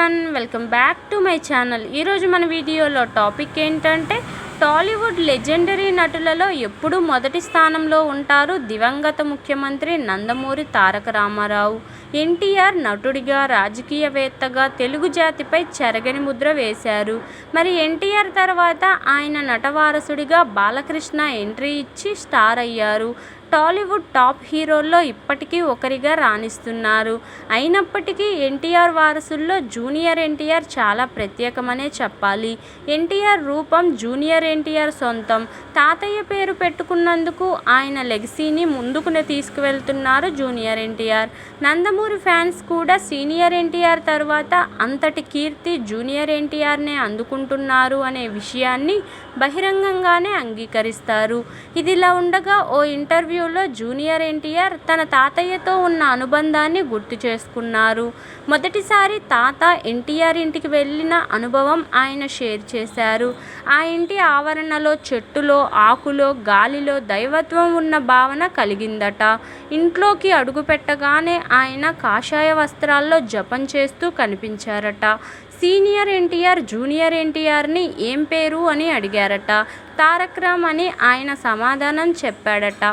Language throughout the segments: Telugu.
Everyone, welcome back to my channel. ఈరోజు మన వీడియోలో టాపిక్ ఏంటంటే టాలీవుడ్ లెజెండరీ నటులలో ఎప్పుడూ మొదటి స్థానంలో ఉంటారు దివంగత ముఖ్యమంత్రి నందమూరి తారక రామారావు. ఎన్టీఆర్ నటుడిగా, రాజకీయవేత్తగా తెలుగు జాతిపై చెరగని ముద్ర వేశారు. మరి ఎన్టీఆర్ తర్వాత ఆయన నటవారసుడిగా బాలకృష్ణ ఎంట్రీ ఇచ్చి స్టార్ అయ్యారు. టాలీవుడ్ టాప్ హీరోల్లో ఇప్పటికీ ఒకరిగా రాణిస్తున్నారు. అయినప్పటికీ ఎన్టీఆర్ వారసుల్లో జూనియర్ ఎన్టీఆర్ చాలా ప్రత్యేకమనే చెప్పాలి. ఎన్టీఆర్ రూపం జూనియర్ ఎన్టీఆర్ సొంతం. తాతయ్య పేరు పెట్టుకున్నందుకు ఆయన లెగసీని ముందుకు తీసుకువెళ్తున్నారు జూనియర్ ఎన్టీఆర్. నందమూరి ఫ్యాన్స్ కూడా సీనియర్ ఎన్టీఆర్ తర్వాత అంతటి కీర్తి జూనియర్ ఎన్టీఆర్నే అందుకుంటున్నారు అనే విషయాన్ని బహిరంగంగానే అంగీకరిస్తారు. ఇదిలా ఉండగా ఓ ఇంటర్వ్యూలో జూనియర్ ఎన్టీఆర్ తన తాతయ్యతో ఉన్న అనుబంధాన్ని గుర్తు చేసుకున్నారు. మొదటిసారి తాత ఎన్టీఆర్ ఇంటికి వెళ్ళిన అనుభవం ఆయన షేర్ చేశారు. ఆ ఇంటి ఆవరణలో చెట్టులో, ఆకులో, గాలిలో దైవత్వం ఉన్న భావన కలిగిందట. ఇంట్లోకి అడుగుపెట్టగానే ఆయన కాషాయ వస్త్రాల్లో జపం చేస్తూ కనిపించారట. సీనియర్ ఎన్టీఆర్ జూనియర్ ఎన్టీఆర్ని ఏం పేరు అని అడిగారట. తారక్ రామ్ అని ఆయన సమాధానం చెప్పాడట.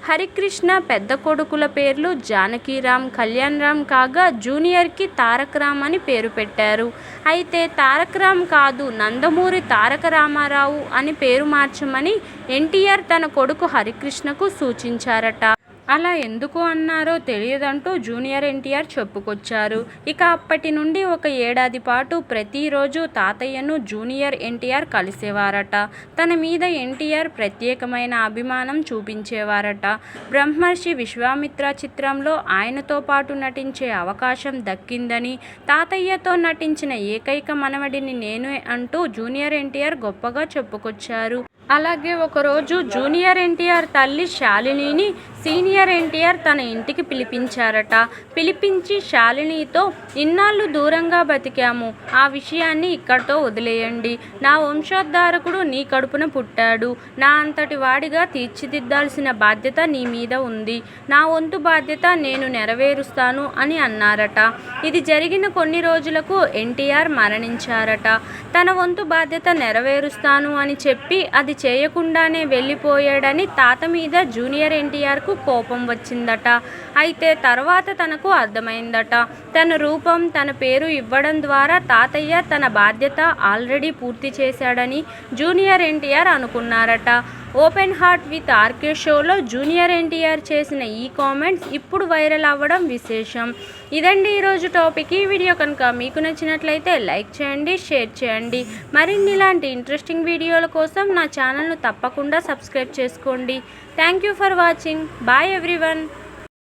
హరికృష్ణ పెద్ద కొడుకుల పేర్లు జానకీరామ్, కళ్యాణ్ రామ్ కాగా జూనియర్కి తారక్ రామ్ అని పేరు పెట్టారు. అయితే తారక్ రామ్ కాదు, నందమూరి తారక రామారావు అని పేరు మార్చమని ఎన్టీఆర్ తన కొడుకు హరికృష్ణకు సూచించారట. అలా ఎందుకు అన్నారో తెలియదంటూ జూనియర్ ఎన్టీఆర్ చెప్పుకొచ్చారు. ఇక అప్పటి నుండి ఒక ఏడాది పాటు ప్రతిరోజు తాతయ్యను జూనియర్ ఎన్టీఆర్ కలిసేవారట. తన మీద ఎన్టీఆర్ ప్రత్యేకమైన అభిమానం చూపించేవారట. బ్రహ్మర్షి విశ్వామిత్ర చిత్రంలో ఆయనతో పాటు నటించే అవకాశం దక్కిందని, తాతయ్యతో నటించిన ఏకైక మనవడిని నేనే అంటూ జూనియర్ ఎన్టీఆర్ గొప్పగా చెప్పుకొచ్చారు. అలాగే ఒకరోజు జూనియర్ ఎన్టీఆర్ తల్లి శాలినిని సీనియర్ ఎన్టీఆర్ తన ఇంటికి పిలిపించారట. పిలిపించి శాలినితో, ఇన్నాళ్ళు దూరంగా బతికాము, ఆ విషయాన్ని ఇక్కడితో వదిలేయండి. నా వంశోద్ధారకుడు నీ కడుపున పుట్టాడు. నా అంతటి వాడిగా తీర్చిదిద్దాల్సిన బాధ్యత నీ మీద ఉంది. నా వంతు బాధ్యత నేను నెరవేరుస్తాను అని అన్నారట. ఇది జరిగిన కొన్ని రోజులకు ఎన్టీఆర్ మరణించారట. తన వంతు బాధ్యత నెరవేరుస్తాను అని చెప్పి అది చేయకుండానే వెళ్ళిపోయాడని తాత మీద జూనియర్ ఎన్టీఆర్కు కోపం వచ్చిందట. అయితే తర్వాత తనకు అర్థమైందట, తన రూపం, తన పేరు ఇవ్వడం ద్వారా తాతయ్య తన బాధ్యత ఆల్రెడీ పూర్తి చేశాడని జూనియర్ ఎన్టీఆర్ అనుకున్నారట. ఓపెన్ హార్ట్ విత్ ఆర్కే షోలో జూనియర్ ఎన్టీఆర్ చేసిన ఈ కామెంట్స్ ఇప్పుడు వైరల్ అవ్వడం విశేషం. ఇదండి ఈరోజు టాపిక్. ఈ వీడియో కనుక మీకు నచ్చినట్లయితే లైక్ చేయండి, షేర్ చేయండి. మరిన్ని ఇలాంటి ఇంట్రెస్టింగ్ వీడియోల కోసం నా ఛానల్ను తప్పకుండా సబ్స్క్రైబ్ చేసుకోండి. Thank you for watching. Bye everyone.